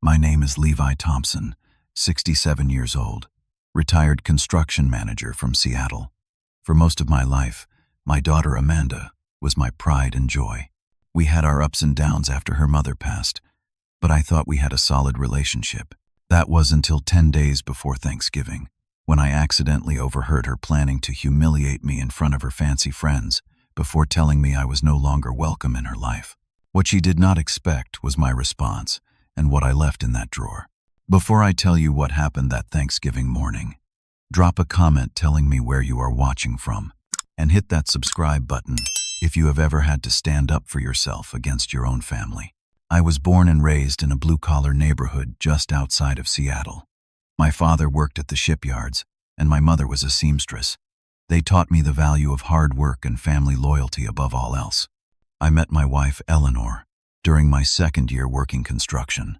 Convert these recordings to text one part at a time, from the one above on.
My name is Levi Thompson, 67 years old, retired construction manager from Seattle. For most of my life, my daughter Amanda was my pride and joy. We had our ups and downs after her mother passed, but I thought we had a solid relationship. That was until 10 days before Thanksgiving, when I accidentally overheard her planning to humiliate me in front of her fancy friends before telling me I was no longer welcome in her life. What she did not expect was my response and what I left in that drawer. Before I tell you what happened that Thanksgiving morning, drop a comment telling me where you are watching from, and hit that subscribe button if you have ever had to stand up for yourself against your own family. I was born and raised in a blue-collar neighborhood just outside of Seattle. My father worked at the shipyards, and my mother was a seamstress. They taught me the value of hard work and family loyalty above all else. I met my wife, Eleanor, during my second year working construction.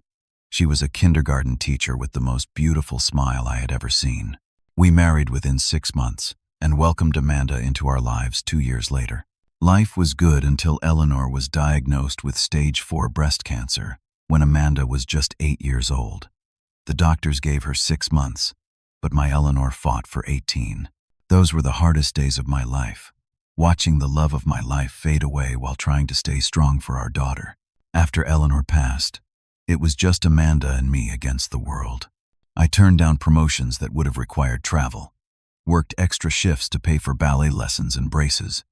She was a kindergarten teacher with the most beautiful smile I had ever seen. We married within 6 months and welcomed Amanda into our lives 2 years later. Life was good until Eleanor was diagnosed with stage 4 breast cancer when Amanda was just 8 years old. The doctors gave her 6 months, but my Eleanor fought for 18. Those were the hardest days of my life, watching the love of my life fade away while trying to stay strong for our daughter. After Eleanor passed, it was just Amanda and me against the world. I turned down promotions that would have required travel, worked extra shifts to pay for ballet lessons and braces,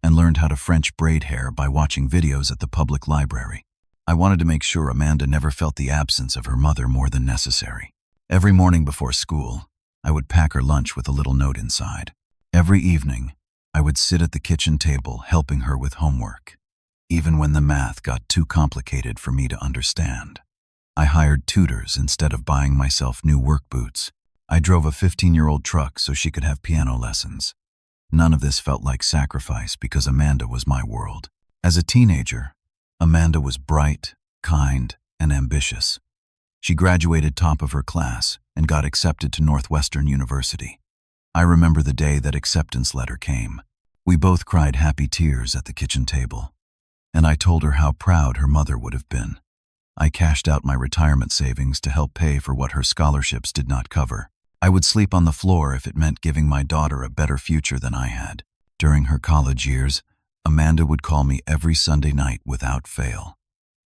and learned how to French braid hair by watching videos at the public library. I wanted to make sure Amanda never felt the absence of her mother more than necessary. Every morning before school, I would pack her lunch with a little note inside. Every evening, I would sit at the kitchen table helping her with homework, even when the math got too complicated for me to understand. I hired tutors instead of buying myself new work boots. I drove a 15-year-old truck so she could have piano lessons. None of this felt like sacrifice because Amanda was my world. As a teenager, Amanda was bright, kind, and ambitious. She graduated top of her class and got accepted to Northwestern University. I remember the day that acceptance letter came. We both cried happy tears at the kitchen table, and I told her how proud her mother would have been. I cashed out my retirement savings to help pay for what her scholarships did not cover. I would sleep on the floor if it meant giving my daughter a better future than I had. During her college years, Amanda would call me every Sunday night without fail.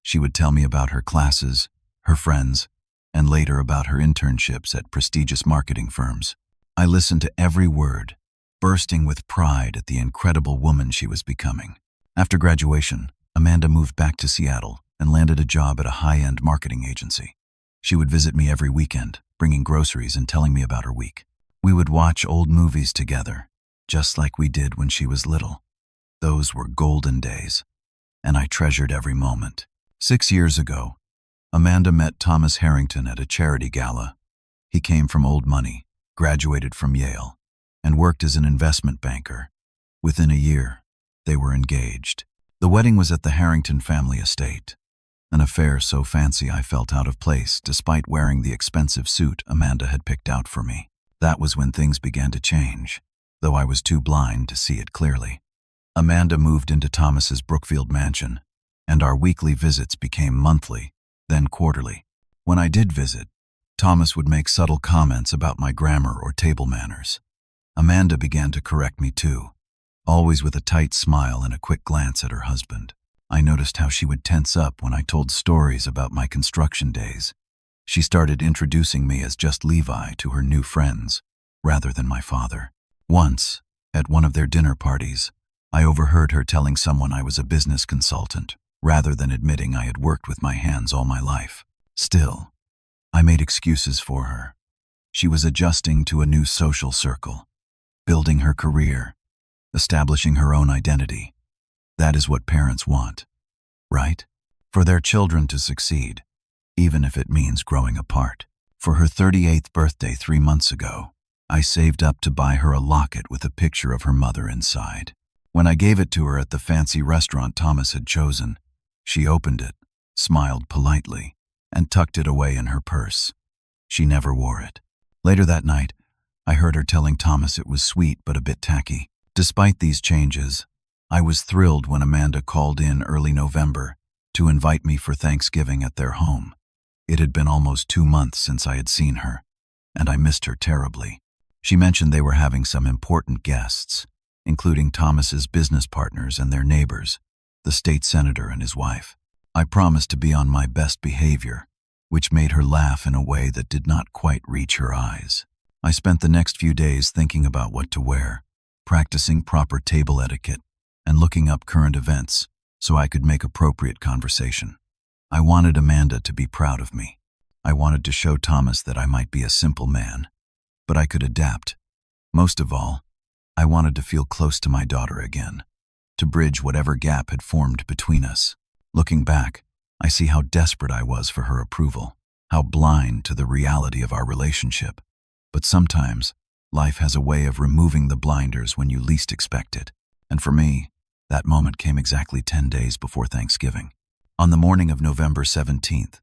She would tell me about her classes, her friends, and later about her internships at prestigious marketing firms. I listened to every word, bursting with pride at the incredible woman she was becoming. After graduation, Amanda moved back to Seattle and landed a job at a high-end marketing agency. She would visit me every weekend, bringing groceries and telling me about her week. We would watch old movies together, just like we did when she was little. Those were golden days, and I treasured every moment. 6 years ago, Amanda met Thomas Harrington at a charity gala. He came from old money, graduated from Yale, and worked as an investment banker. Within a year, they were engaged. The wedding was at the Harrington family estate, an affair so fancy I felt out of place despite wearing the expensive suit Amanda had picked out for me. That was when things began to change, though I was too blind to see it clearly. Amanda moved into Thomas's Brookfield mansion, and our weekly visits became monthly, then quarterly. When I did visit, Thomas would make subtle comments about my grammar or table manners. Amanda began to correct me too, always with a tight smile and a quick glance at her husband. I noticed how she would tense up when I told stories about my construction days. She started introducing me as just Levi to her new friends, rather than my father. Once, at one of their dinner parties, I overheard her telling someone I was a business consultant, rather than admitting I had worked with my hands all my life. Still, I made excuses for her. She was adjusting to a new social circle, building her career, establishing her own identity. That is what parents want, right? For their children to succeed, even if it means growing apart. For her 38th birthday 3 months ago, I saved up to buy her a locket with a picture of her mother inside. When I gave it to her at the fancy restaurant Thomas had chosen, she opened it, smiled politely, and tucked it away in her purse. She never wore it. Later that night, I heard her telling Thomas it was sweet but a bit tacky. Despite these changes, I was thrilled when Amanda called in early November to invite me for Thanksgiving at their home. It had been almost 2 months since I had seen her, and I missed her terribly. She mentioned they were having some important guests, including Thomas's business partners and their neighbors, the state senator and his wife. I promised to be on my best behavior, which made her laugh in a way that did not quite reach her eyes. I spent the next few days thinking about what to wear, practicing proper table etiquette, and looking up current events so I could make appropriate conversation. I wanted Amanda to be proud of me. I wanted to show Thomas that I might be a simple man, but I could adapt. Most of all, I wanted to feel close to my daughter again, to bridge whatever gap had formed between us. Looking back, I see how desperate I was for her approval, how blind to the reality of our relationship. But sometimes, life has a way of removing the blinders when you least expect it. And for me, that moment came exactly 10 days before Thanksgiving. On the morning of November 17th,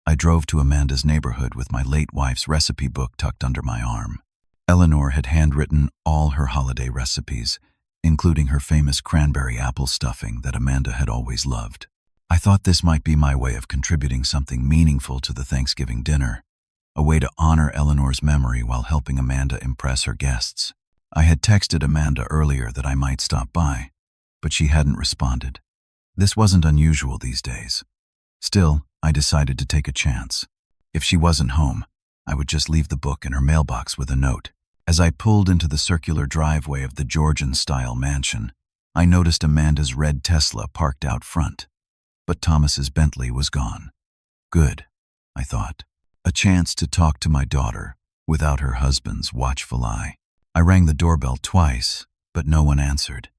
I drove to Amanda's neighborhood with my late wife's recipe book tucked under my arm. Eleanor had handwritten all her holiday recipes, including her famous cranberry apple stuffing that Amanda had always loved. I thought this might be my way of contributing something meaningful to the Thanksgiving dinner, a way to honor Eleanor's memory while helping Amanda impress her guests. I had texted Amanda earlier that I might stop by, but she hadn't responded. This wasn't unusual these days. Still, I decided to take a chance. If she wasn't home, I would just leave the book in her mailbox with a note. As I pulled into the circular driveway of the Georgian-style mansion, I noticed Amanda's red Tesla parked out front. But Thomas's Bentley was gone. Good, I thought. A chance to talk to my daughter without her husband's watchful eye. I rang the doorbell twice, but no one answered.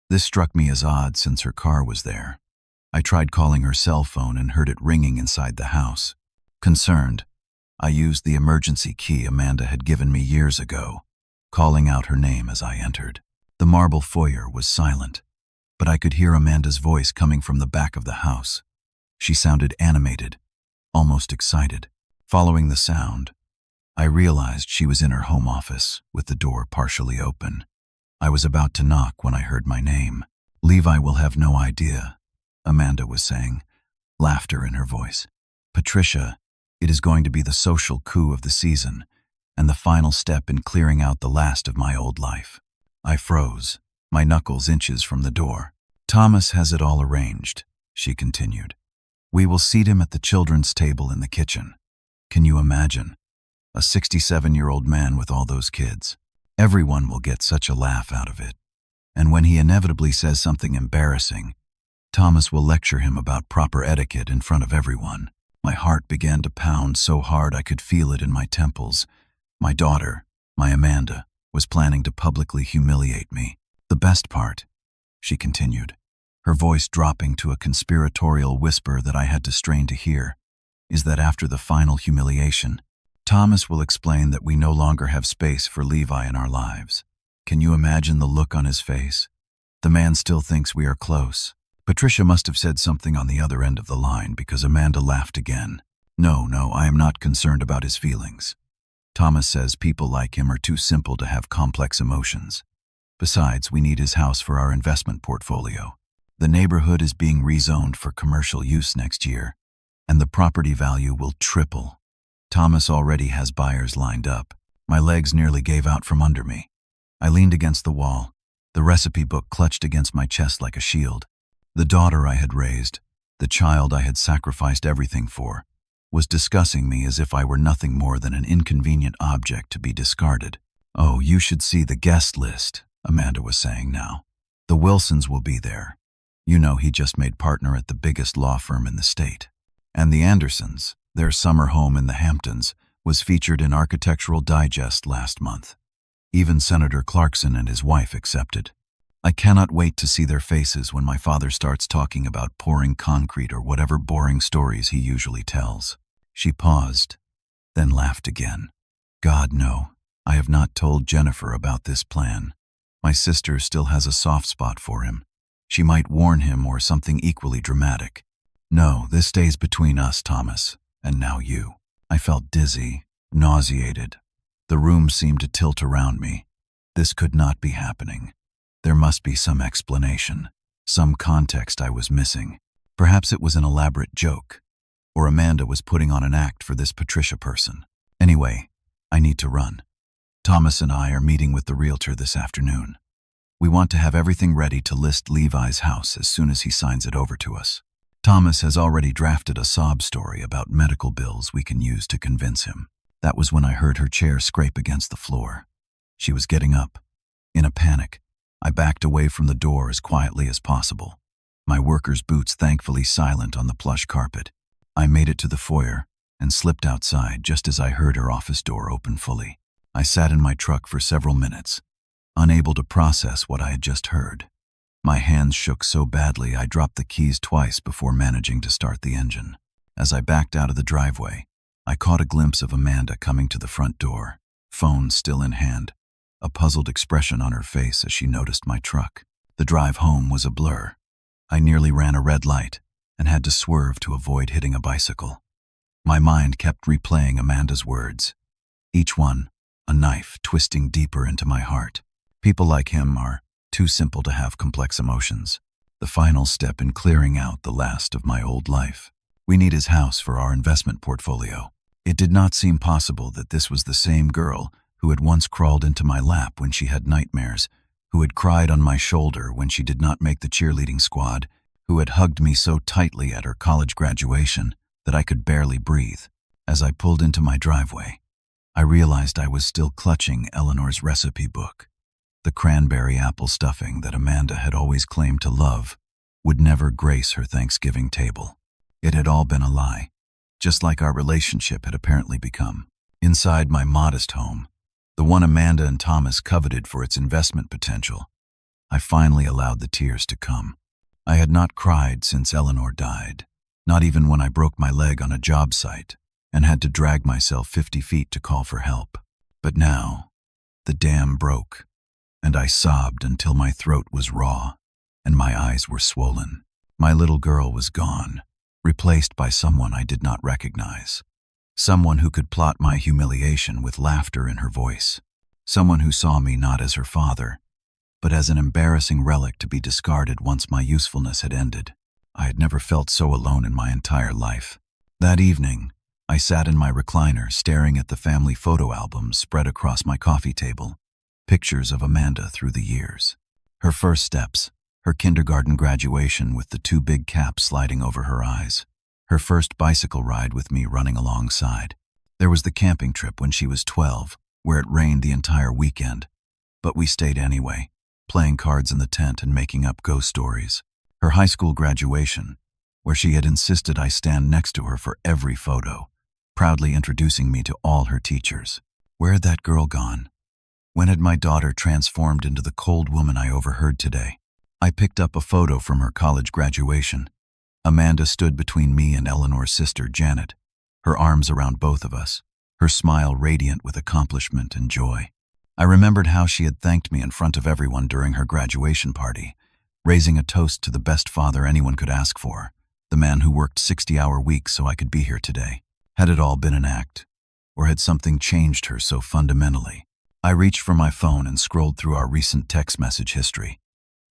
This struck me as odd since her car was there. I tried calling her cell phone and heard it ringing inside the house. Concerned, I used the emergency key Amanda had given me years ago, calling out her name as I entered. The marble foyer was silent, but I could hear Amanda's voice coming from the back of the house. She sounded animated, almost excited. Following the sound, I realized she was in her home office, with the door partially open. I was about to knock when I heard my name. Levi will have no idea, Amanda was saying, laughter in her voice. Patricia, it is going to be the social coup of the season, and the final step in clearing out the last of my old life. I froze, my knuckles inches from the door. Thomas has it all arranged, she continued. We will seat him at the children's table in the kitchen. Can you imagine? A 67-year-old man with all those kids. Everyone will get such a laugh out of it. And when he inevitably says something embarrassing, Thomas will lecture him about proper etiquette in front of everyone. My heart began to pound so hard I could feel it in my temples. My daughter, my Amanda, was planning to publicly humiliate me. The best part, she continued, her voice dropping to a conspiratorial whisper that I had to strain to hear, is that after the final humiliation, Thomas will explain that we no longer have space for Levi in our lives. Can you imagine the look on his face? The man still thinks we are close. Patricia must have said something on the other end of the line because Amanda laughed again. No, I am not concerned about his feelings. Thomas says people like him are too simple to have complex emotions. Besides, we need his house for our investment portfolio. The neighborhood is being rezoned for commercial use next year, and the property value will triple. Thomas already has buyers lined up. My legs nearly gave out from under me. I leaned against the wall, the recipe book clutched against my chest like a shield. The daughter I had raised, the child I had sacrificed everything for, was discussing me as if I were nothing more than an inconvenient object to be discarded. Oh, you should see the guest list, Amanda was saying now. The Wilsons will be there. You know he just made partner at the biggest law firm in the state. And the Andersons, their summer home in the Hamptons, was featured in Architectural Digest last month. Even Senator Clarkson and his wife accepted. I cannot wait to see their faces when my father starts talking about pouring concrete or whatever boring stories he usually tells. She paused, then laughed again. God, no, I have not told Jennifer about this plan. My sister still has a soft spot for him. She might warn him or something equally dramatic. No, this stays between us, Thomas, and now you. I felt dizzy, nauseated. The room seemed to tilt around me. This could not be happening. There must be some explanation, some context I was missing. Perhaps it was an elaborate joke. or Amanda was putting on an act for this Patricia person. Anyway, I need to run. Thomas and I are meeting with the realtor this afternoon. We want to have everything ready to list Levi's house as soon as he signs it over to us. Thomas has already drafted a sob story about medical bills we can use to convince him. That was when I heard her chair scrape against the floor. She was getting up. In a panic, I backed away from the door as quietly as possible, my worker's boots thankfully silent on the plush carpet. I made it to the foyer and slipped outside just as I heard her office door open fully. I sat in my truck for several minutes, unable to process what I had just heard. My hands shook so badly I dropped the keys twice before managing to start the engine. As I backed out of the driveway, I caught a glimpse of Amanda coming to the front door, phone still in hand, a puzzled expression on her face as she noticed my truck. The drive home was a blur. I nearly ran a red light and had to swerve to avoid hitting a bicycle. My mind kept replaying Amanda's words, each one a knife twisting deeper into my heart. People like him are too simple to have complex emotions. The final step in clearing out the last of my old life. We need his house for our investment portfolio. It did not seem possible that this was the same girl who had once crawled into my lap when she had nightmares, who had cried on my shoulder when she did not make the cheerleading squad, who had hugged me so tightly at her college graduation that I could barely breathe. As I pulled into my driveway, I realized I was still clutching Eleanor's recipe book. The cranberry apple stuffing that Amanda had always claimed to love would never grace her Thanksgiving table. It had all been a lie, just like our relationship had apparently become. Inside my modest home, the one Amanda and Thomas coveted for its investment potential, I finally allowed the tears to come. I had not cried since Eleanor died, not even when I broke my leg on a job site and had to drag myself 50 feet to call for help. But now, the dam broke, and I sobbed until my throat was raw and my eyes were swollen. My little girl was gone, replaced by someone I did not recognize. Someone who could plot my humiliation with laughter in her voice. Someone who saw me not as her father, but as an embarrassing relic to be discarded once my usefulness had ended. I had never felt so alone in my entire life. That evening, I sat in my recliner staring at the family photo albums spread across my coffee table. Pictures of Amanda through the years. Her first steps, her kindergarten graduation with the 2 big caps sliding over her eyes, her first bicycle ride with me running alongside. There was the camping trip when she was 12, where it rained the entire weekend, but we stayed anyway, playing cards in the tent and making up ghost stories. Her high school graduation, where she had insisted I stand next to her for every photo, proudly introducing me to all her teachers. Where had that girl gone? When had my daughter transformed into the cold woman I overheard today? I picked up a photo from her college graduation. Amanda stood between me and Eleanor's sister, Janet, her arms around both of us, her smile radiant with accomplishment and joy. I remembered how she had thanked me in front of everyone during her graduation party, raising a toast to the best father anyone could ask for, the man who worked 60-hour weeks so I could be here today. Had it all been an act, or had something changed her so fundamentally? I reached for my phone and scrolled through our recent text message history.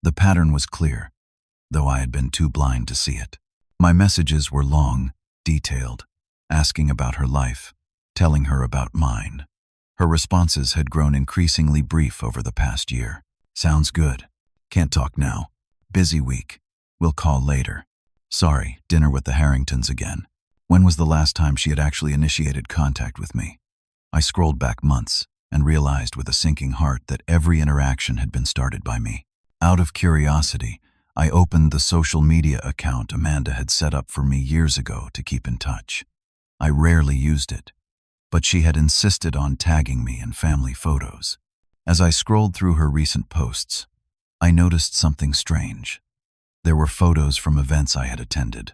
The pattern was clear, though I had been too blind to see it. My messages were long, detailed, asking about her life, telling her about mine. Her responses had grown increasingly brief over the past year. Sounds good. Can't talk now. Busy week. We'll call later. Sorry, dinner with the Harringtons again. When was the last time she had actually initiated contact with me? I scrolled back months and realized with a sinking heart that every interaction had been started by me. Out of curiosity, I opened the social media account Amanda had set up for me years ago to keep in touch. I rarely used it, but she had insisted on tagging me in family photos. As I scrolled through her recent posts, I noticed something strange. There were photos from events I had attended,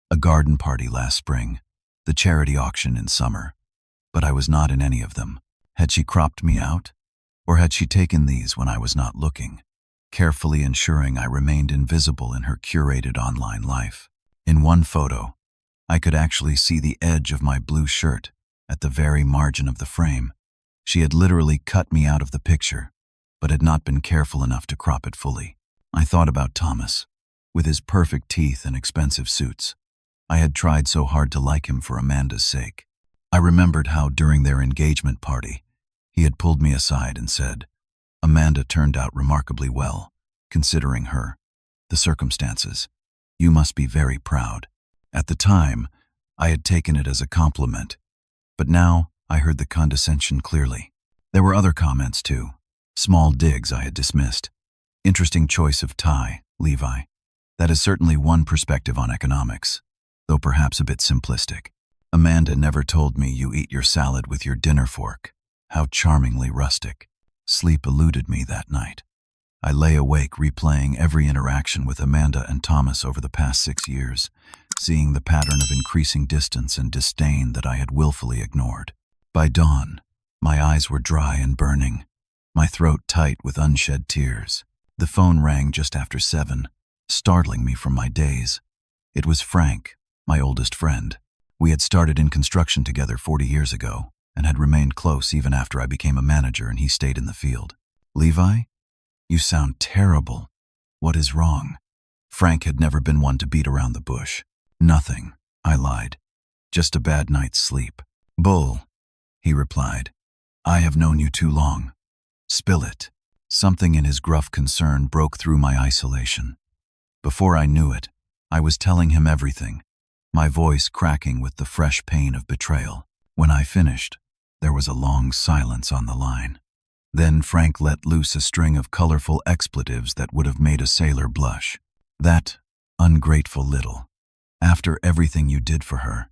a garden party last spring, the charity auction in summer, but I was not in any of them. Had she cropped me out? Or had she taken these when I was not looking, carefully ensuring I remained invisible in her curated online life? In one photo, I could actually see the edge of my blue shirt at the very margin of the frame. She had literally cut me out of the picture, but had not been careful enough to crop it fully. I thought about Thomas, with his perfect teeth and expensive suits. I had tried so hard to like him for Amanda's sake. I remembered how, during their engagement party, he had pulled me aside and said, "Amanda turned out remarkably well, considering the circumstances. You must be very proud." At the time, I had taken it as a compliment, but now I heard the condescension clearly. There were other comments too, small digs I had dismissed. "Interesting choice of tie, Levi. That is certainly one perspective on economics, though perhaps a bit simplistic. Amanda never told me you eat your salad with your dinner fork. How charmingly rustic." Sleep eluded me that night. I lay awake replaying every interaction with Amanda and Thomas over the past 6 years, seeing the pattern of increasing distance and disdain that I had willfully ignored. By dawn, my eyes were dry and burning, my throat tight with unshed tears. The phone rang just after 7, startling me from my daze. It was Frank, my oldest friend. We had started in construction together 40 years ago and had remained close even after I became a manager and he stayed in the field. "Levi? You sound terrible. What is wrong?" Frank had never been one to beat around the bush. "Nothing," I lied. "Just a bad night's sleep." "Bull," he replied. "I have known you too long. Spill it." Something in his gruff concern broke through my isolation. Before I knew it, I was telling him everything, my voice cracking with the fresh pain of betrayal. When I finished, there was a long silence on the line. Then Frank let loose a string of colorful expletives that would have made a sailor blush. "That ungrateful little. After everything you did for her.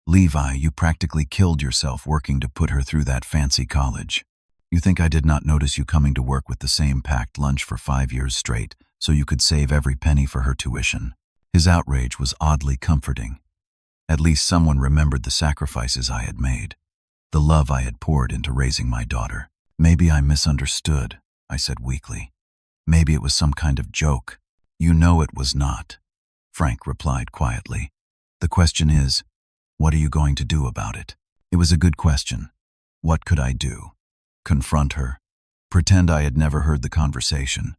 Levi, you practically killed yourself working to put her through that fancy college. You think I did not notice you coming to work with the same packed lunch for 5 years straight so you could save every penny for her tuition?" His outrage was oddly comforting. At least someone remembered the sacrifices I had made, the love I had poured into raising my daughter. "Maybe I misunderstood," I said weakly. "Maybe it was some kind of joke." "You know it was not," Frank replied quietly. "The question is, what are you going to do about it?" It was a good question. What could I do? Confront her? Pretend I had never heard the conversation?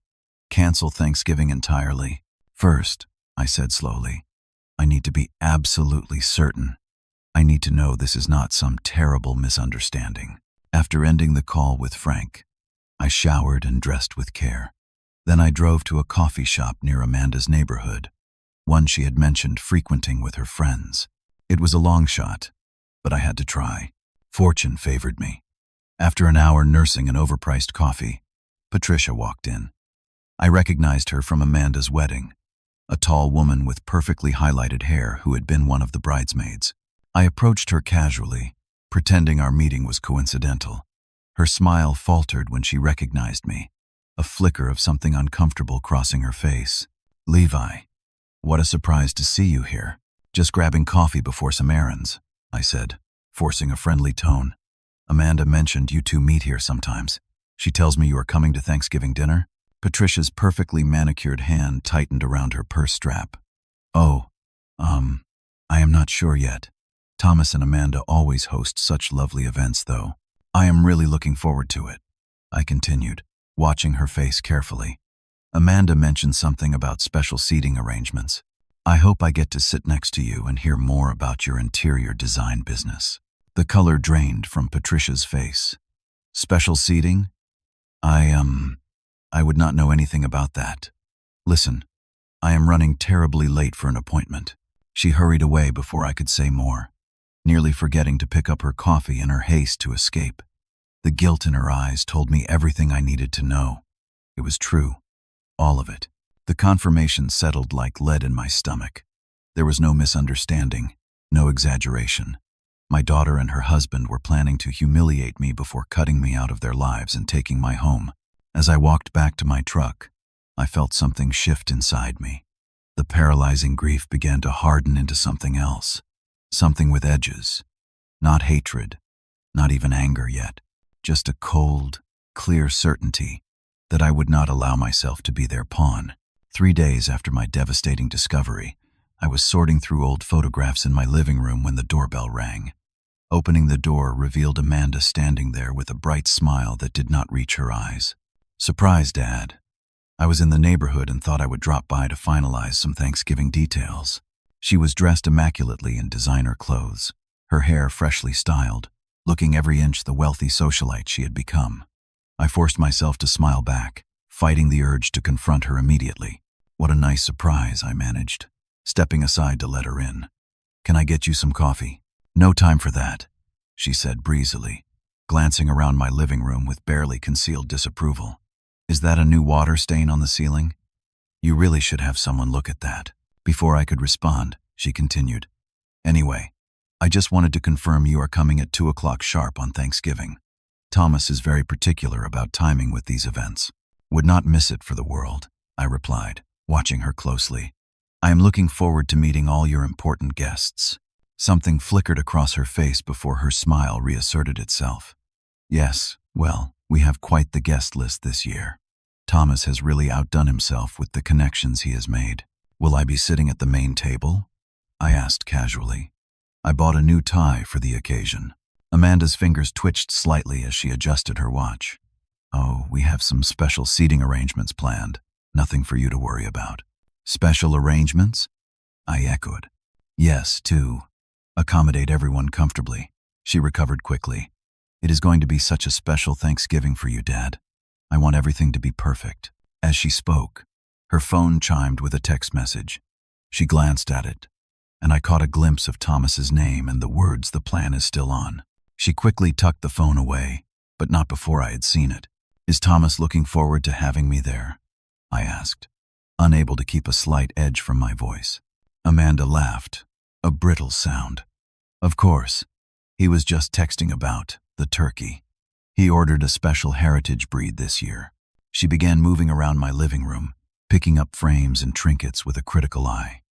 Cancel Thanksgiving entirely? "First," I said slowly, "I need to be absolutely certain. I need to know this is not some terrible misunderstanding." After ending the call with Frank, I showered and dressed with care. Then I drove to a coffee shop near Amanda's neighborhood, one she had mentioned frequenting with her friends. It was a long shot, but I had to try. Fortune favored me. After an hour nursing an overpriced coffee, Patricia walked in. I recognized her from Amanda's wedding, a tall woman with perfectly highlighted hair who had been one of the bridesmaids. I approached her casually, pretending our meeting was coincidental. Her smile faltered when she recognized me, a flicker of something uncomfortable crossing her face. "Levi, what a surprise to see you here. Just grabbing coffee before some errands," I said, forcing a friendly tone. "Amanda mentioned you two meet here sometimes. She tells me you are coming to Thanksgiving dinner?" Patricia's perfectly manicured hand tightened around her purse strap. "Oh, I am not sure yet. Thomas and Amanda always host such lovely events, though. I am really looking forward to it," I continued, watching her face carefully. "Amanda mentioned something about special seating arrangements. I hope I get to sit next to you and hear more about your interior design business." The color drained from Patricia's face. "Special seating? I would not know anything about that. Listen, I am running terribly late for an appointment." She hurried away before I could say more, nearly forgetting to pick up her coffee in her haste to escape. The guilt in her eyes told me everything I needed to know. It was true, all of it. The confirmation settled like lead in my stomach. There was no misunderstanding, no exaggeration. My daughter and her husband were planning to humiliate me before cutting me out of their lives and taking my home. As I walked back to my truck, I felt something shift inside me. The paralyzing grief began to harden into something else, something with edges. Not hatred, not even anger yet, just a cold, clear certainty that I would not allow myself to be their pawn. 3 days after my devastating discovery, I was sorting through old photographs in my living room when the doorbell rang. Opening the door revealed Amanda standing there with a bright smile that did not reach her eyes. "Surprise, Dad. I was in the neighborhood and thought I would drop by to finalize some Thanksgiving details." She was dressed immaculately in designer clothes, her hair freshly styled, looking every inch the wealthy socialite she had become. I forced myself to smile back, fighting the urge to confront her immediately. What a nice surprise, I managed, stepping aside to let her in. Can I get you some coffee? No time for that, she said breezily, glancing around my living room with barely concealed disapproval. Is that a new water stain on the ceiling? You really should have someone look at that. Before I could respond, she continued. Anyway, I just wanted to confirm you are coming at 2 o'clock sharp on Thanksgiving. Thomas is very particular about timing with these events. Would not miss it for the world, I replied, watching her closely. I am looking forward to meeting all your important guests. Something flickered across her face before her smile reasserted itself. Yes, well, we have quite the guest list this year. Thomas has really outdone himself with the connections he has made. Will I be sitting at the main table? I asked casually. I bought a new tie for the occasion. Amanda's fingers twitched slightly as she adjusted her watch. Oh, we have some special seating arrangements planned. Nothing for you to worry about. Special arrangements? I echoed. Yes, to accommodate everyone comfortably. She recovered quickly. It is going to be such a special Thanksgiving for you, Dad. I want everything to be perfect. As she spoke, her phone chimed with a text message. She glanced at it, and I caught a glimpse of Thomas's name and the words "the plan is still on." She quickly tucked the phone away, but not before I had seen it. Is Thomas looking forward to having me there? I asked, unable to keep a slight edge from my voice. Amanda laughed, a brittle sound. Of course. He was just texting about the turkey. He ordered a special heritage breed this year. She began moving around my living room, picking up frames and trinkets with a critical eye.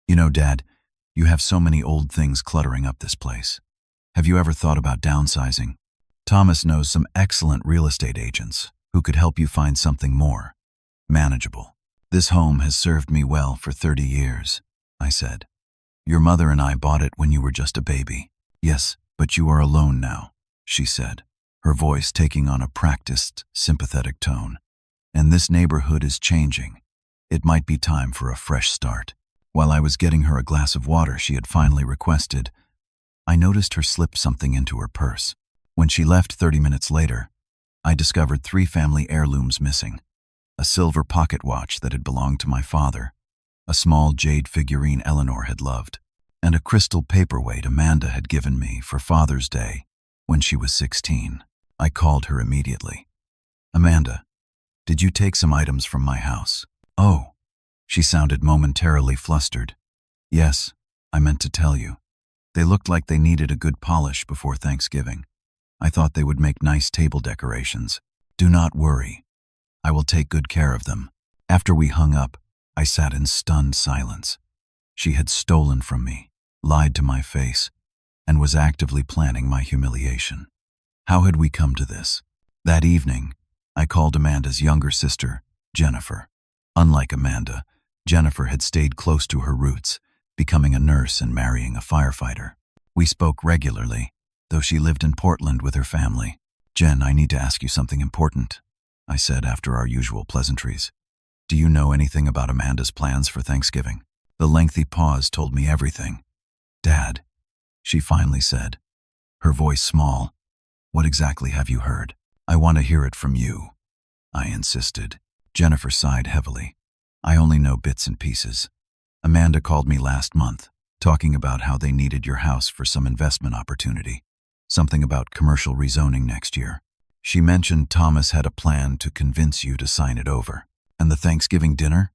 You know, Dad, you have so many old things cluttering up this place. Have you ever thought about downsizing? Thomas knows some excellent real estate agents who could help you find something more manageable. This home has served me well for 30 years, I said. Your mother and I bought it when you were just a baby. Yes, but you are alone now, she said, her voice taking on a practiced, sympathetic tone. And this neighborhood is changing. It might be time for a fresh start. While I was getting her a glass of water she had finally requested, I noticed her slip something into her purse. When she left 30 minutes later, I discovered 3 family heirlooms missing. A silver pocket watch that had belonged to my father, a small jade figurine Eleanor had loved, and a crystal paperweight Amanda had given me for Father's Day when she was 16. I called her immediately. Amanda, did you take some items from my house? Oh, she sounded momentarily flustered. Yes, I meant to tell you. They looked like they needed a good polish before Thanksgiving. I thought they would make nice table decorations. Do not worry. I will take good care of them. After we hung up, I sat in stunned silence. She had stolen from me, lied to my face, and was actively planning my humiliation. How had we come to this? That evening, I called Amanda's younger sister, Jennifer. Unlike Amanda, Jennifer had stayed close to her roots, becoming a nurse and marrying a firefighter. We spoke regularly, though she lived in Portland with her family. Jen, I need to ask you something important, I said after our usual pleasantries. Do you know anything about Amanda's plans for Thanksgiving? The lengthy pause told me everything. Dad, she finally said, her voice small. What exactly have you heard? I want to hear it from you, I insisted. Jennifer sighed heavily. I only know bits and pieces. Amanda called me last month, talking about how they needed your house for some investment opportunity. Something about commercial rezoning next year. She mentioned Thomas had a plan to convince you to sign it over. And the Thanksgiving dinner?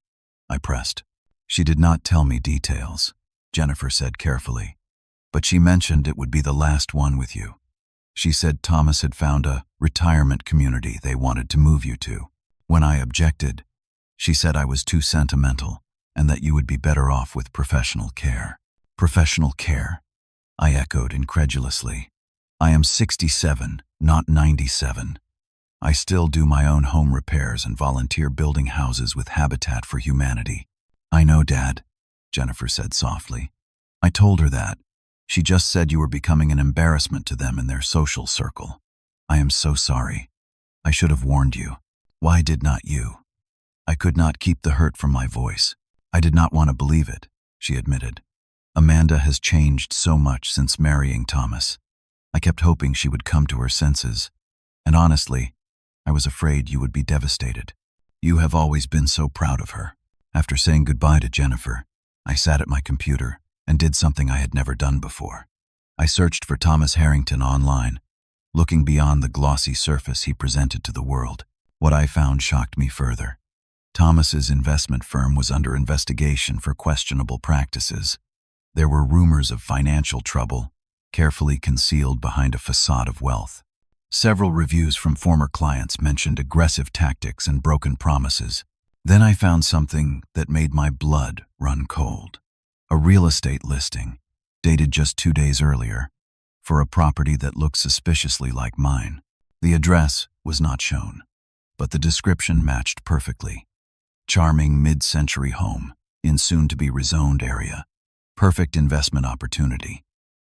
I pressed. She did not tell me details, Jennifer said carefully. But she mentioned it would be the last one with you. She said Thomas had found a retirement community they wanted to move you to. When I objected, she said I was too sentimental and that you would be better off with professional care. Professional care? I echoed incredulously. I am 67, not 97. I still do my own home repairs and volunteer building houses with Habitat for Humanity. I know, Dad, Jennifer said softly. I told her that. She just said you were becoming an embarrassment to them in their social circle. I am so sorry. I should have warned you. Why did not you? I could not keep the hurt from my voice. I did not want to believe it, she admitted. Amanda has changed so much since marrying Thomas. I kept hoping she would come to her senses. And honestly, I was afraid you would be devastated. You have always been so proud of her. After saying goodbye to Jennifer, I sat at my computer and did something I had never done before. I searched for Thomas Harrington online, looking beyond the glossy surface he presented to the world. What I found shocked me further. Thomas's investment firm was under investigation for questionable practices. There were rumors of financial trouble, carefully concealed behind a facade of wealth. Several reviews from former clients mentioned aggressive tactics and broken promises. Then I found something that made my blood run cold. A real estate listing, dated just 2 days earlier, for a property that looked suspiciously like mine. The address was not shown, but the description matched perfectly. Charming mid-century home in soon-to-be rezoned area. Perfect investment opportunity.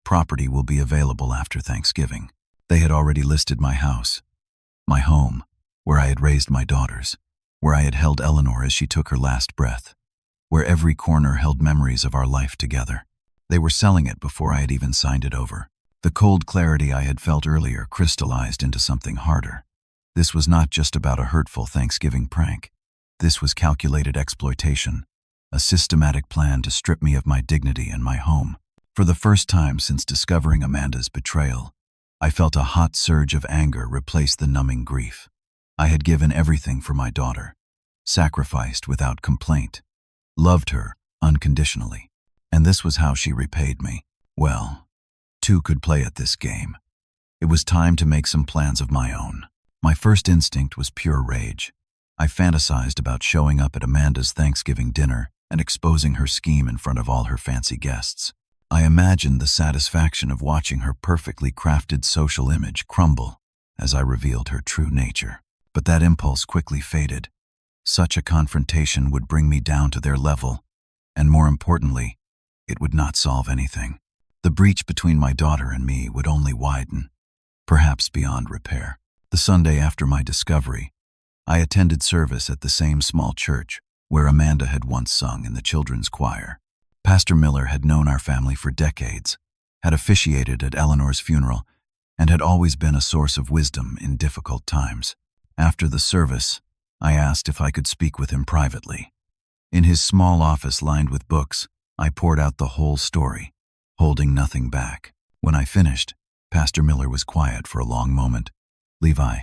Property will be available after Thanksgiving. They had already listed my house, my home, where I had raised my daughters, where I had held Eleanor as she took her last breath, where every corner held memories of our life together. They were selling it before I had even signed it over. The cold clarity I had felt earlier crystallized into something harder. This was not just about a hurtful Thanksgiving prank. This was calculated exploitation, a systematic plan to strip me of my dignity and my home. For the first time since discovering Amanda's betrayal, I felt a hot surge of anger replace the numbing grief. I had given everything for my daughter, sacrificed without complaint, loved her unconditionally. And this was how she repaid me. Well, two could play at this game. It was time to make some plans of my own. My first instinct was pure rage. I fantasized about showing up at Amanda's Thanksgiving dinner and exposing her scheme in front of all her fancy guests. I imagined the satisfaction of watching her perfectly crafted social image crumble as I revealed her true nature. But that impulse quickly faded. Such a confrontation would bring me down to their level, and more importantly, it would not solve anything. The breach between my daughter and me would only widen, perhaps beyond repair. The Sunday after my discovery, I attended service at the same small church where Amanda had once sung in the children's choir. Pastor Miller had known our family for decades, had officiated at Eleanor's funeral, and had always been a source of wisdom in difficult times. After the service, I asked if I could speak with him privately. In his small office lined with books, I poured out the whole story, holding nothing back. When I finished, Pastor Miller was quiet for a long moment. "Levi,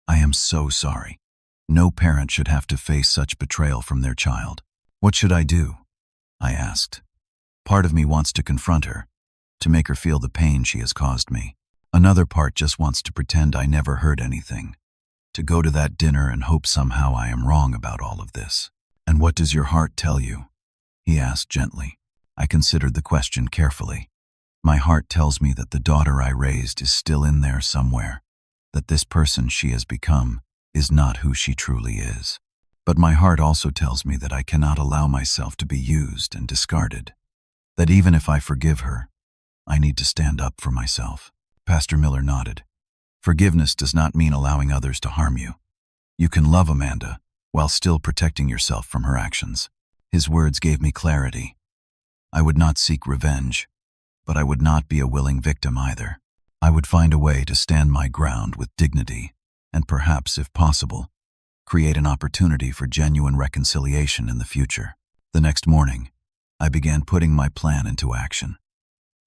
I am so sorry. No parent should have to face such betrayal from their child. What should I do?" I asked. Part of me wants to confront her, to make her feel the pain she has caused me. Another part just wants to pretend I never heard anything, to go to that dinner and hope somehow I am wrong about all of this. "And what does your heart tell you?" he asked gently. I considered the question carefully. My heart tells me that the daughter I raised is still in there somewhere, that this person she has become is not who she truly is. But my heart also tells me that I cannot allow myself to be used and discarded, that even if I forgive her, I need to stand up for myself. Pastor Miller nodded. "Forgiveness does not mean allowing others to harm you. You can love Amanda while still protecting yourself from her actions." His words gave me clarity. I would not seek revenge, but I would not be a willing victim either. I would find a way to stand my ground with dignity and perhaps, if possible, create an opportunity for genuine reconciliation in the future. The next morning, I began putting my plan into action.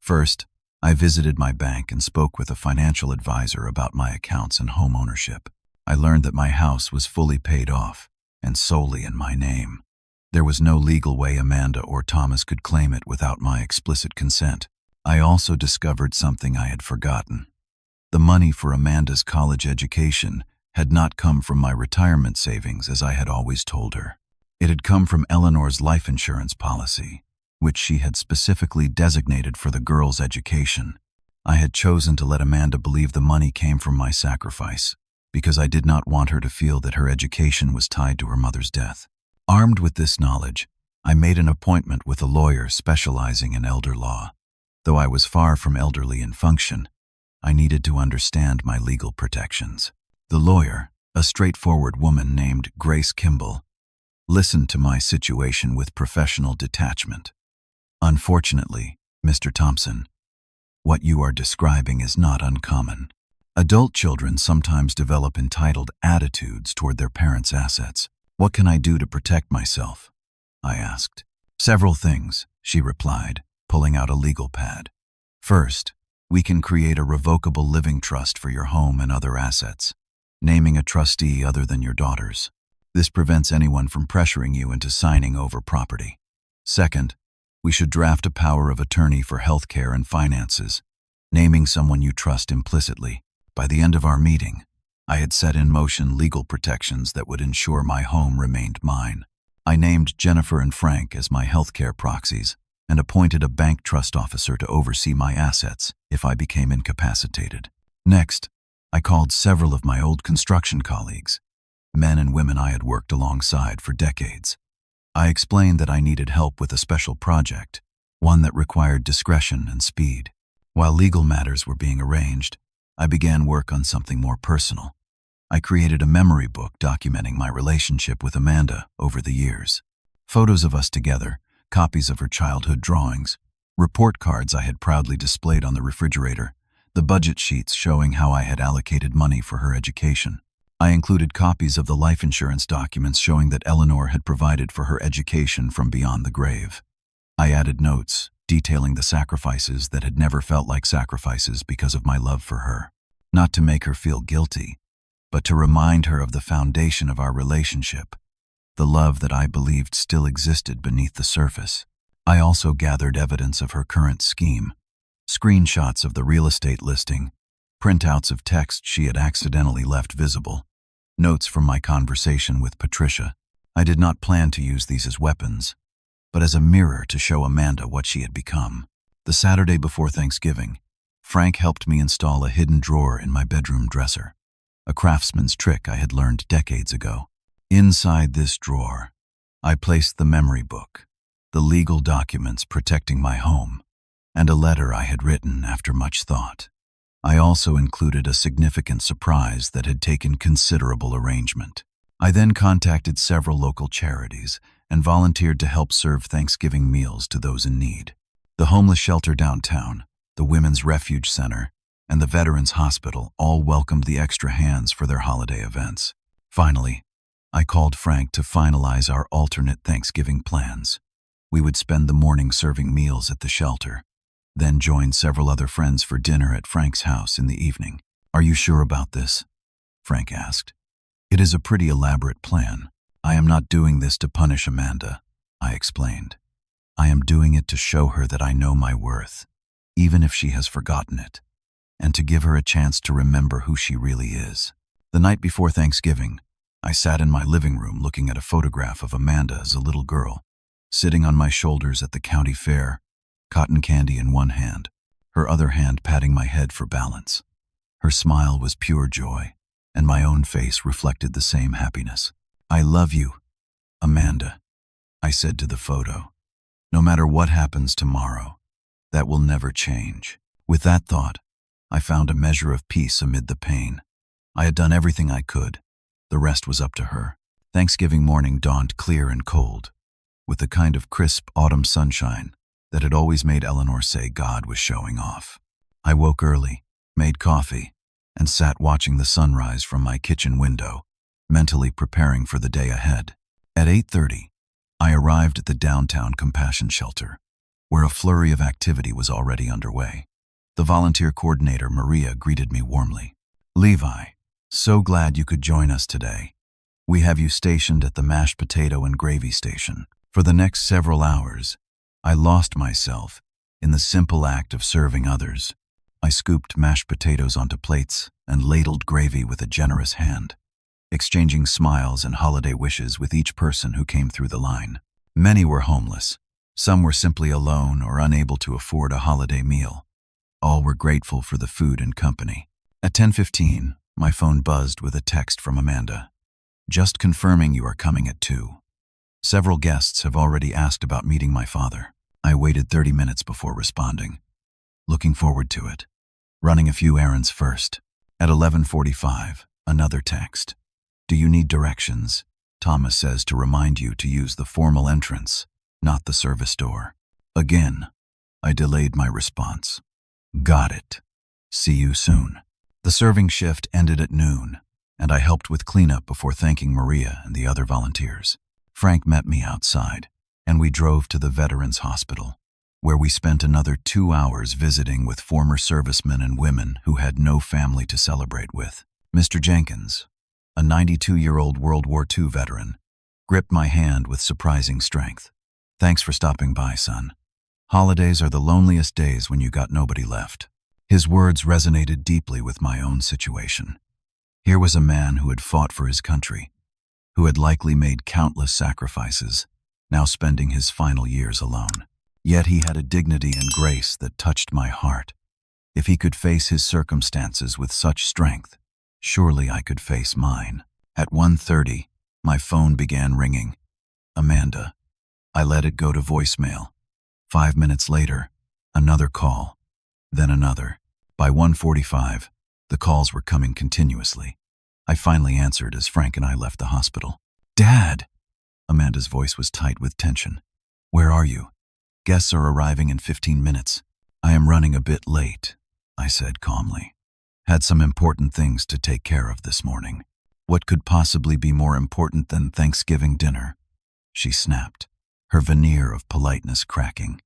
First, I visited my bank and spoke with a financial advisor about my accounts and home ownership. I learned that my house was fully paid off and solely in my name. There was no legal way Amanda or Thomas could claim it without my explicit consent. I also discovered something I had forgotten. The money for Amanda's college education had not come from my retirement savings as I had always told her. It had come from Eleanor's life insurance policy, which she had specifically designated for the girl's education. I had chosen to let Amanda believe the money came from my sacrifice, because I did not want her to feel that her education was tied to her mother's death. Armed with this knowledge, I made an appointment with a lawyer specializing in elder law. Though I was far from elderly in function, I needed to understand my legal protections. The lawyer, a straightforward woman named Grace Kimball, listened to my situation with professional detachment. Unfortunately, Mr. Thompson, what you are describing is not uncommon. Adult children sometimes develop entitled attitudes toward their parents' assets. What can I do to protect myself? I asked. Several things, she replied, pulling out a legal pad. First, we can create a revocable living trust for your home and other assets, naming a trustee other than your daughter's. This prevents anyone from pressuring you into signing over property. Second, we should draft a power of attorney for health care and finances, naming someone you trust implicitly. By the end of our meeting, I had set in motion legal protections that would ensure my home remained mine. I named Jennifer and Frank as my healthcare proxies and appointed a bank trust officer to oversee my assets if I became incapacitated. Next, I called several of my old construction colleagues, men and women I had worked alongside for decades. I explained that I needed help with a special project, one that required discretion and speed. While legal matters were being arranged, I began work on something more personal. I created a memory book documenting my relationship with Amanda over the years. Photos of us together, copies of her childhood drawings, report cards I had proudly displayed on the refrigerator, the budget sheets showing how I had allocated money for her education. I included copies of the life insurance documents showing that Eleanor had provided for her education from beyond the grave. I added notes detailing the sacrifices that had never felt like sacrifices because of my love for her. Not to make her feel guilty, but to remind her of the foundation of our relationship, the love that I believed still existed beneath the surface. I also gathered evidence of her current scheme, screenshots of the real estate listing, printouts of text she had accidentally left visible, notes from my conversation with Patricia. I did not plan to use these as weapons, but as a mirror to show Amanda what she had become. The Saturday before Thanksgiving, Frank helped me install a hidden drawer in my bedroom dresser, a craftsman's trick I had learned decades ago. Inside this drawer, I placed the memory book, the legal documents protecting my home, and a letter I had written after much thought. I also included a significant surprise that had taken considerable arrangement. I then contacted several local charities and volunteered to help serve Thanksgiving meals to those in need. The homeless shelter downtown, the Women's Refuge Center, and the Veterans Hospital all welcomed the extra hands for their holiday events. Finally, I called Frank to finalize our alternate Thanksgiving plans. We would spend the morning serving meals at the shelter, then join several other friends for dinner at Frank's house in the evening. "Are you sure about this?" Frank asked. "It is a pretty elaborate plan. I am not doing this to punish Amanda," I explained. "I am doing it to show her that I know my worth, even if she has forgotten it, and to give her a chance to remember who she really is." The night before Thanksgiving, I sat in my living room looking at a photograph of Amanda as a little girl, sitting on my shoulders at the county fair, cotton candy in one hand, her other hand patting my head for balance. Her smile was pure joy, and my own face reflected the same happiness. "I love you, Amanda," I said to the photo. "No matter what happens tomorrow, that will never change." With that thought, I found a measure of peace amid the pain. I had done everything I could. The rest was up to her. Thanksgiving morning dawned clear and cold, with the kind of crisp autumn sunshine that had always made Eleanor say God was showing off. I woke early, made coffee, and sat watching the sunrise from my kitchen window, mentally preparing for the day ahead. At 8:30, I arrived at the downtown compassion shelter, where a flurry of activity was already underway. The volunteer coordinator, Maria, greeted me warmly. "Levi, so glad you could join us today. We have you stationed at the mashed potato and gravy station." For the next several hours, I lost myself in the simple act of serving others. I scooped mashed potatoes onto plates and ladled gravy with a generous hand, exchanging smiles and holiday wishes with each person who came through the line. Many were homeless. Some were simply alone or unable to afford a holiday meal. All were grateful for the food and company. At 10:15, my phone buzzed with a text from Amanda. "Just confirming you are coming at 2. Several guests have already asked about meeting my father." I waited 30 minutes before responding, looking forward to it, running a few errands first. At 11:45, another text. "Do you need directions? Thomas says to remind you to use the formal entrance, not the service door." Again, I delayed my response. Got it. See you soon. The serving shift ended at noon, and I helped with cleanup before thanking Maria and the other volunteers. Frank met me outside, and we drove to the Veterans Hospital, where we spent another 2 hours visiting with former servicemen and women who had no family to celebrate with. Mr. Jenkins, a 92-year-old World War II veteran, gripped my hand with surprising strength. Thanks for stopping by, son. Holidays are the loneliest days when you got nobody left. His words resonated deeply with my own situation. Here was a man who had fought for his country, who had likely made countless sacrifices, now spending his final years alone. Yet he had a dignity and grace that touched my heart. If he could face his circumstances with such strength, surely I could face mine. At 1:30, my phone began ringing. Amanda. I let it go to voicemail. 5 minutes later, another call, then another. By 1:45, the calls were coming continuously. I finally answered as Frank and I left the hospital. Dad! Amanda's voice was tight with tension. Where are you? Guests are arriving in 15 minutes. I am running a bit late, I said calmly. Had some important things to take care of this morning. What could possibly be more important than Thanksgiving dinner? She snapped, her veneer of politeness cracking.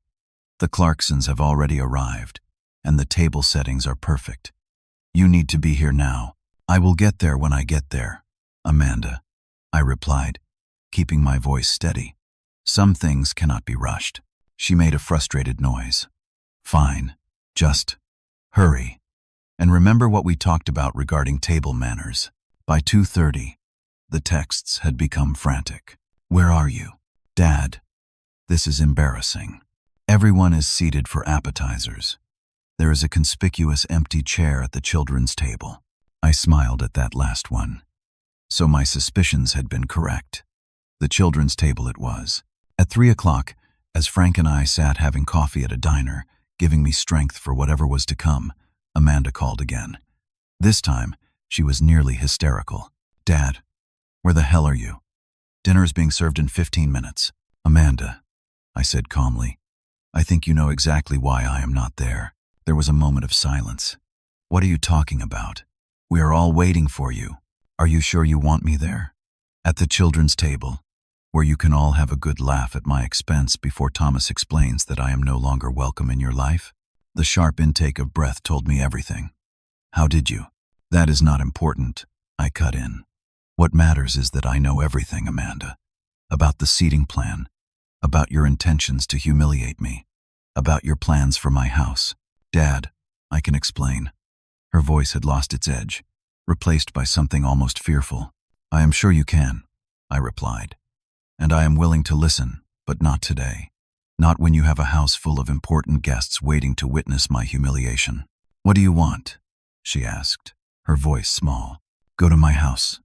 The Clarksons have already arrived, and the table settings are perfect. You need to be here now. I will get there when I get there, Amanda, I replied, keeping my voice steady. Some things cannot be rushed. She made a frustrated noise. Fine, just hurry. And remember what we talked about regarding table manners. By 2:30, the texts had become frantic. Where are you? Dad, this is embarrassing. Everyone is seated for appetizers. There is a conspicuous empty chair at the children's table. I smiled at that last one. So my suspicions had been correct. The children's table it was. At 3 o'clock, as Frank and I sat having coffee at a diner, giving me strength for whatever was to come, Amanda called again. This time, she was nearly hysterical. Dad, where the hell are you? Dinner is being served in 15 minutes. Amanda, I said calmly, I think you know exactly why I am not there. There was a moment of silence. What are you talking about? We are all waiting for you. Are you sure you want me there? At the children's table, where you can all have a good laugh at my expense before Thomas explains that I am no longer welcome in your life? The sharp intake of breath told me everything. How did you? That is not important, I cut in. What matters is that I know everything, Amanda. About the seating plan, about your intentions to humiliate me, about your plans for my house. Dad, I can explain. Her voice had lost its edge, replaced by something almost fearful. I am sure you can, I replied. And I am willing to listen, but not today. Not when you have a house full of important guests waiting to witness my humiliation. What do you want? She asked, her voice small. Go to my house,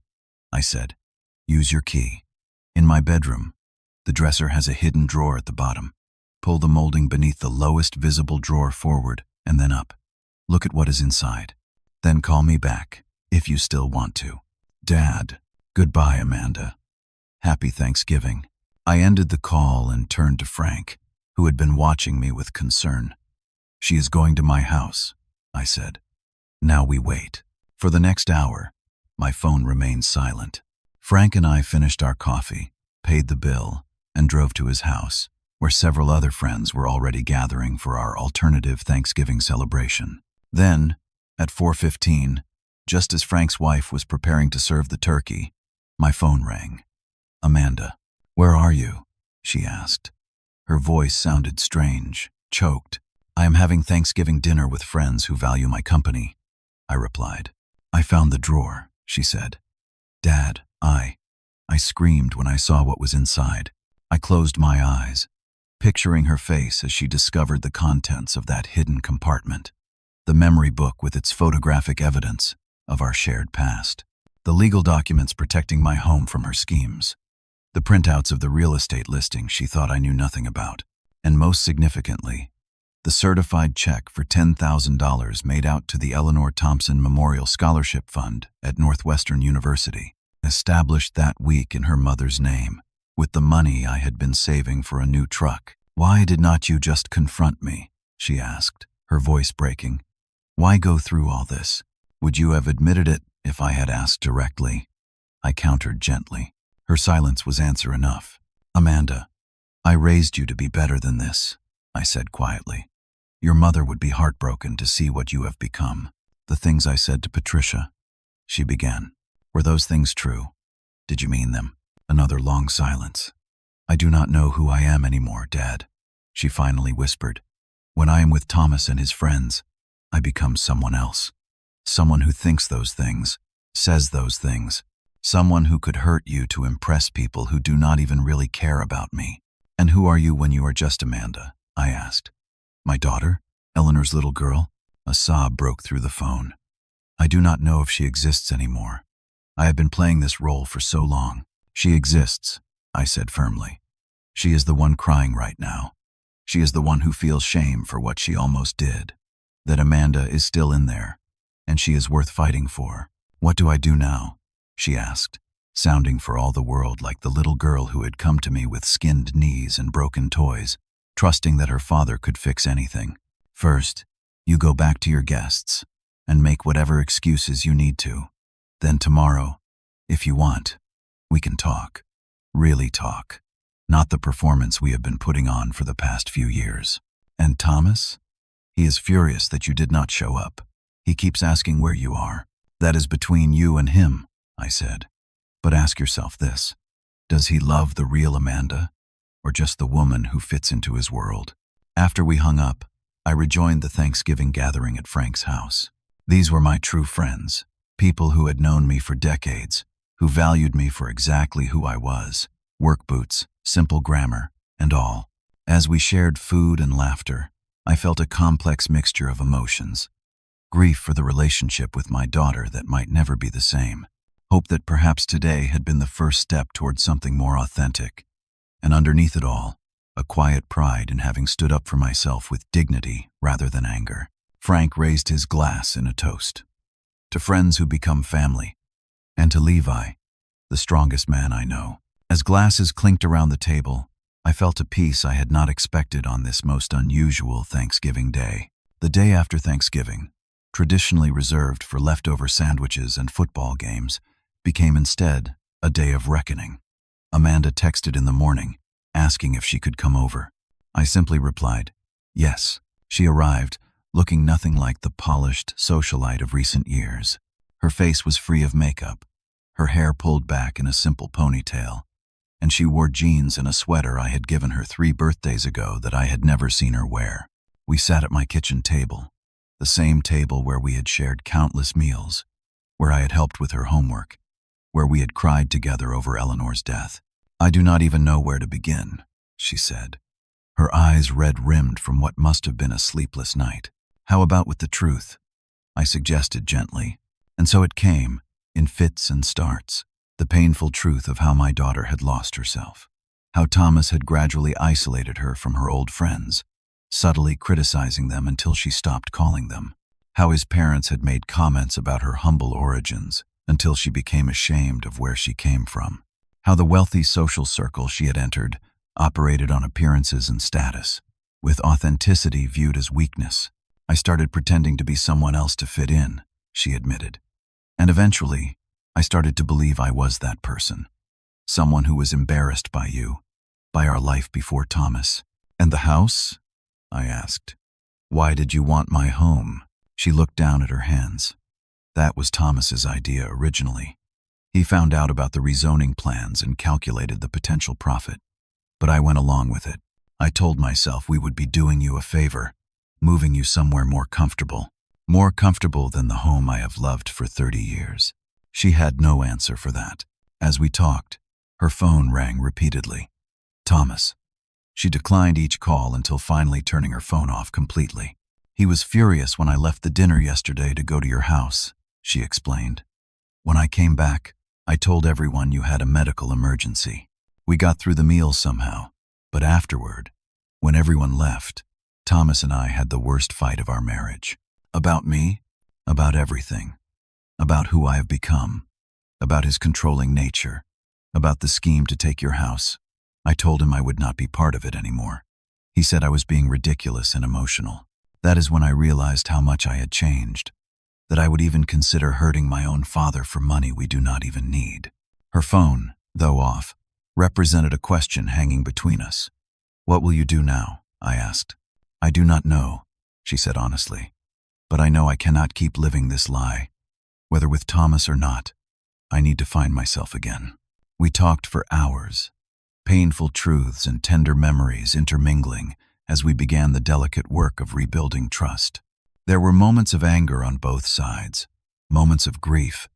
I said. Use your key. In my bedroom, the dresser has a hidden drawer at the bottom. Pull the molding beneath the lowest visible drawer forward and then up. Look at what is inside. Then call me back, if you still want to. Dad, goodbye, Amanda. Happy Thanksgiving. I ended the call and turned to Frank, who had been watching me with concern. She is going to my house, I said. Now we wait. For the next hour, my phone remained silent. Frank and I finished our coffee, paid the bill, and drove to his house, where several other friends were already gathering for our alternative Thanksgiving celebration. Then, at 4:15, just as Frank's wife was preparing to serve the turkey, my phone rang. Amanda, where are you? She asked. Her voice sounded strange, choked. I am having Thanksgiving dinner with friends who value my company, I replied. I found the drawer, she said. Dad, I screamed when I saw what was inside. I closed my eyes, picturing her face as she discovered the contents of that hidden compartment. The memory book with its photographic evidence of our shared past. The legal documents protecting my home from her schemes. The printouts of the real estate listing she thought I knew nothing about. And most significantly, the certified check for $10,000 made out to the Eleanor Thompson Memorial Scholarship Fund at Northwestern University, established that week in her mother's name, with the money I had been saving for a new truck. "Why did not you just confront me?" she asked, her voice breaking. "Why go through all this? Would you have admitted it if I had asked directly?" I countered gently. Her silence was answer enough. "Amanda, I raised you to be better than this," I said quietly. "Your mother would be heartbroken to see what you have become." "The things I said to Patricia," she began. "Were those things true? Did you mean them?" Another long silence. "I do not know who I am anymore, Dad," she finally whispered. "When I am with Thomas and his friends, I become someone else. Someone who thinks those things, says those things. Someone who could hurt you to impress people who do not even really care about me." "And who are you when you are just Amanda?" I asked. "My daughter? Eleanor's little girl?" A sob broke through the phone. "I do not know if she exists anymore. I have been playing this role for so long." "She exists," I said firmly. "She is the one crying right now. She is the one who feels shame for what she almost did. That Amanda is still in there, and she is worth fighting for." "What do I do now?" she asked, sounding for all the world like the little girl who had come to me with skinned knees and broken toys, trusting that her father could fix anything. "First, you go back to your guests and make whatever excuses you need to. Then tomorrow, if you want, we can talk. Really talk. Not the performance we have been putting on for the past few years." "And Thomas? He is furious that you did not show up. He keeps asking where you are." "That is between you and him," I said. "But ask yourself this. Does he love the real Amanda, or just the woman who fits into his world?" After we hung up, I rejoined the Thanksgiving gathering at Frank's house. These were my true friends, people who had known me for decades, who valued me for exactly who I was, work boots, simple grammar, and all. As we shared food and laughter, I felt a complex mixture of emotions. Grief for the relationship with my daughter that might never be the same. Hope that perhaps today had been the first step towards something more authentic. And underneath it all, a quiet pride in having stood up for myself with dignity rather than anger. Frank raised his glass in a toast. "To friends who become family, and to Levi, the strongest man I know." As glasses clinked around the table, I felt a peace I had not expected on this most unusual Thanksgiving Day. The day after Thanksgiving, traditionally reserved for leftover sandwiches and football games, became instead a day of reckoning. Amanda texted in the morning, asking if she could come over. I simply replied, yes. She arrived, looking nothing like the polished socialite of recent years. Her face was free of makeup, her hair pulled back in a simple ponytail, and she wore jeans and a sweater I had given her 3 birthdays ago that I had never seen her wear. We sat at my kitchen table, the same table where we had shared countless meals, where I had helped with her homework, where we had cried together over Eleanor's death. "I do not even know where to begin," she said, her eyes red-rimmed from what must have been a sleepless night. "How about with the truth?" I suggested gently, and so it came, in fits and starts, the painful truth of how my daughter had lost herself, how Thomas had gradually isolated her from her old friends, subtly criticizing them until she stopped calling them, how his parents had made comments about her humble origins until she became ashamed of where she came from, how the wealthy social circle she had entered operated on appearances and status, with authenticity viewed as weakness. "I started pretending to be someone else to fit in," she admitted. "And eventually, I started to believe I was that person, someone who was embarrassed by you, by our life before Thomas." "And the house?" I asked. "Why did you want my home?" She looked down at her hands. "That was Thomas's idea originally. He found out about the rezoning plans and calculated the potential profit. But I went along with it. I told myself we would be doing you a favor, moving you somewhere more comfortable than the home I have loved for 30 years. She had no answer for that. As we talked, her phone rang repeatedly. "Thomas." She declined each call until finally turning her phone off completely. "He was furious when I left the dinner yesterday to go to your house," she explained. "When I came back, I told everyone you had a medical emergency. We got through the meal somehow, but afterward, when everyone left, Thomas and I had the worst fight of our marriage. About me, about everything, about who I have become, about his controlling nature, about the scheme to take your house. I told him I would not be part of it anymore. He said I was being ridiculous and emotional. That is when I realized how much I had changed, that I would even consider hurting my own father for money we do not even need. Her phone, though off, represented a question hanging between us. "What will you do now?" I asked. "I do not know," she said honestly. "But I know I cannot keep living this lie. Whether with Thomas or not, I need to find myself again." We talked for hours, painful truths and tender memories intermingling as we began the delicate work of rebuilding trust. There were moments of anger on both sides, moments of grief,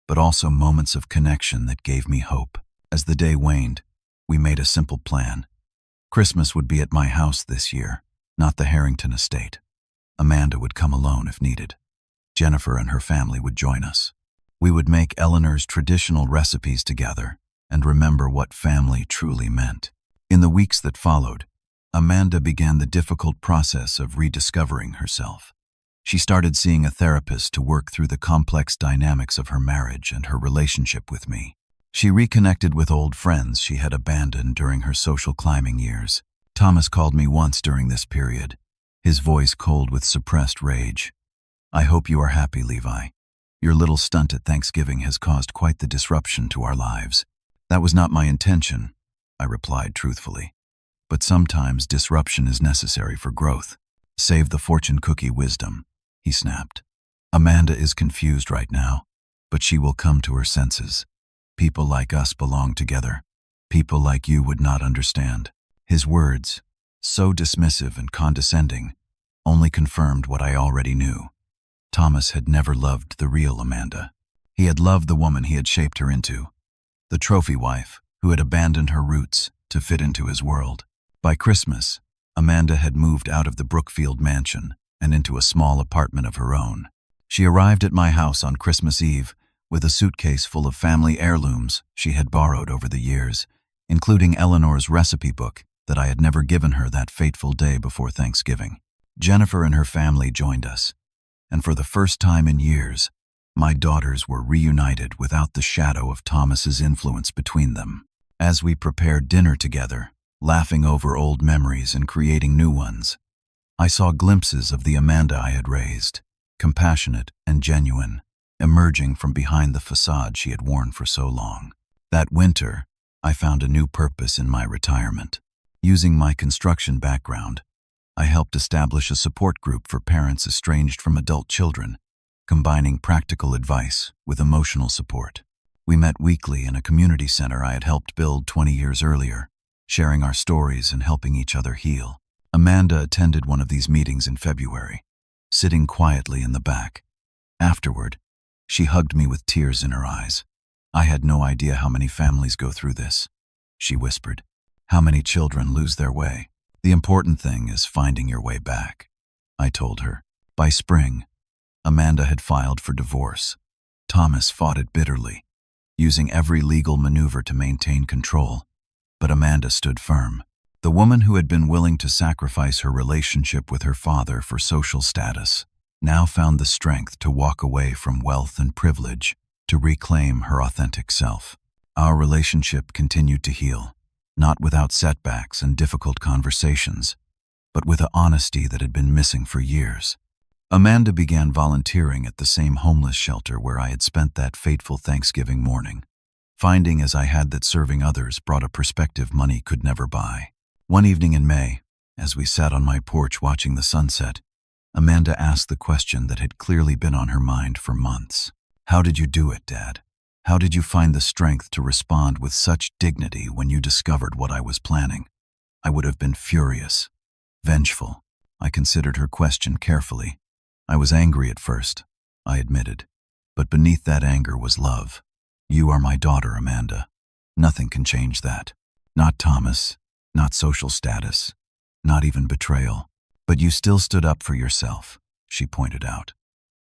but also moments of connection that gave me hope. As the day waned, we made a simple plan. Christmas would be at my house this year, not the Harrington estate. Amanda would come alone if needed. Jennifer and her family would join us. We would make Eleanor's traditional recipes together and remember what family truly meant. In the weeks that followed, Amanda began the difficult process of rediscovering herself. She started seeing a therapist to work through the complex dynamics of her marriage and her relationship with me. She reconnected with old friends she had abandoned during her social climbing years. Thomas called me once during this period, his voice cold with suppressed rage. "I hope you are happy, Levi. Your little stunt at Thanksgiving has caused quite the disruption to our lives." "That was not my intention," I replied truthfully. "But sometimes disruption is necessary for growth. Save the fortune cookie wisdom," he snapped. "Amanda is confused right now, but she will come to her senses. People like us belong together. People like you would not understand." His words, so dismissive and condescending, only confirmed what I already knew. Thomas had never loved the real Amanda. He had loved the woman he had shaped her into, the trophy wife who had abandoned her roots to fit into his world. By Christmas, Amanda had moved out of the Brookfield mansion and into a small apartment of her own. She arrived at my house on Christmas Eve with a suitcase full of family heirlooms she had borrowed over the years, including Eleanor's recipe book that I had never given her that fateful day before Thanksgiving. Jennifer and her family joined us, and for the first time in years, my daughters were reunited without the shadow of Thomas's influence between them. As we prepared dinner together, laughing over old memories and creating new ones, I saw glimpses of the Amanda I had raised, compassionate and genuine, emerging from behind the facade she had worn for so long. That winter, I found a new purpose in my retirement. Using my construction background, I helped establish a support group for parents estranged from adult children, combining practical advice with emotional support. We met weekly in a community center I had helped build 20 years earlier, sharing our stories and helping each other heal. Amanda attended one of these meetings in February, sitting quietly in the back. Afterward, she hugged me with tears in her eyes. "I had no idea how many families go through this," she whispered. "How many children lose their way. The important thing is finding your way back," I told her. By spring, Amanda had filed for divorce. Thomas fought it bitterly, using every legal maneuver to maintain control, but Amanda stood firm. The woman who had been willing to sacrifice her relationship with her father for social status now found the strength to walk away from wealth and privilege to reclaim her authentic self. Our relationship continued to heal, not without setbacks and difficult conversations, but with an honesty that had been missing for years. Amanda began volunteering at the same homeless shelter where I had spent that fateful Thanksgiving morning, finding as I had that serving others brought a perspective money could never buy. One evening in May, as we sat on my porch watching the sunset, Amanda asked the question that had clearly been on her mind for months. "How did you do it, Dad? How did you find the strength to respond with such dignity when you discovered what I was planning?" I would have been furious, vengeful. I considered her question carefully. I was angry at first, I admitted, but beneath that anger was love. "You are my daughter, Amanda. Nothing can change that. Not Thomas, not social status, not even betrayal. But you still stood up for yourself," she pointed out.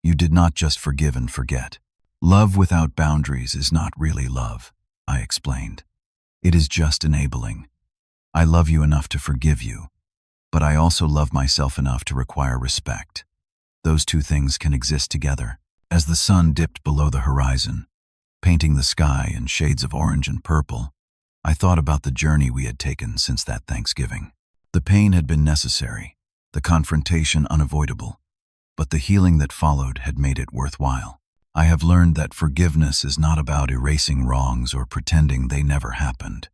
"You did not just forgive and forget. Love without boundaries is not really love," I explained. "It is just enabling. I love you enough to forgive you, but I also love myself enough to require respect. Those two things can exist together." As the sun dipped below the horizon, painting the sky in shades of orange and purple, I thought about the journey we had taken since that Thanksgiving. The pain had been necessary, the confrontation unavoidable, but the healing that followed had made it worthwhile. I have learned that forgiveness is not about erasing wrongs or pretending they never happened.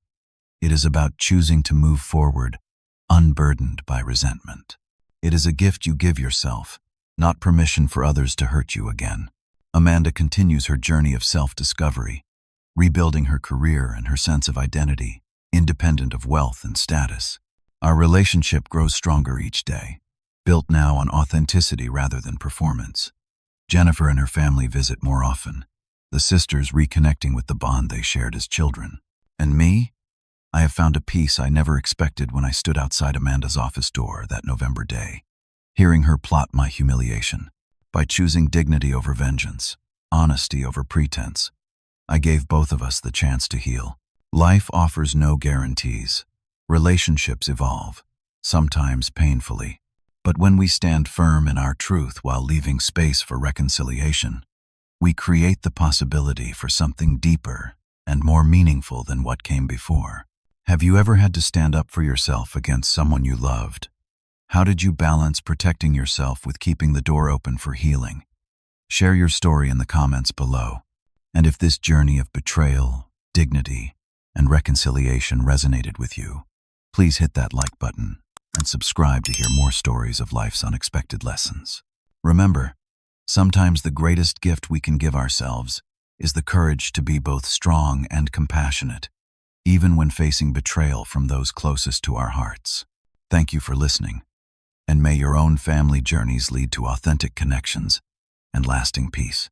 It is about choosing to move forward, unburdened by resentment. It is a gift you give yourself, not permission for others to hurt you again. Amanda continues her journey of self-discovery, rebuilding her career and her sense of identity, independent of wealth and status. Our relationship grows stronger each day, built now on authenticity rather than performance. Jennifer and her family visit more often, the sisters reconnecting with the bond they shared as children. And me? I have found a peace I never expected when I stood outside Amanda's office door that November day, hearing her plot my humiliation. By choosing dignity over vengeance, honesty over pretense, I gave both of us the chance to heal. Life offers no guarantees. Relationships evolve, sometimes painfully. But when we stand firm in our truth while leaving space for reconciliation, we create the possibility for something deeper and more meaningful than what came before. Have you ever had to stand up for yourself against someone you loved? How did you balance protecting yourself with keeping the door open for healing? Share your story in the comments below. And if this journey of betrayal, dignity, and reconciliation resonated with you, please hit that like button and subscribe to hear more stories of life's unexpected lessons. Remember, sometimes the greatest gift we can give ourselves is the courage to be both strong and compassionate, even when facing betrayal from those closest to our hearts. Thank you for listening, and may your own family journeys lead to authentic connections and lasting peace.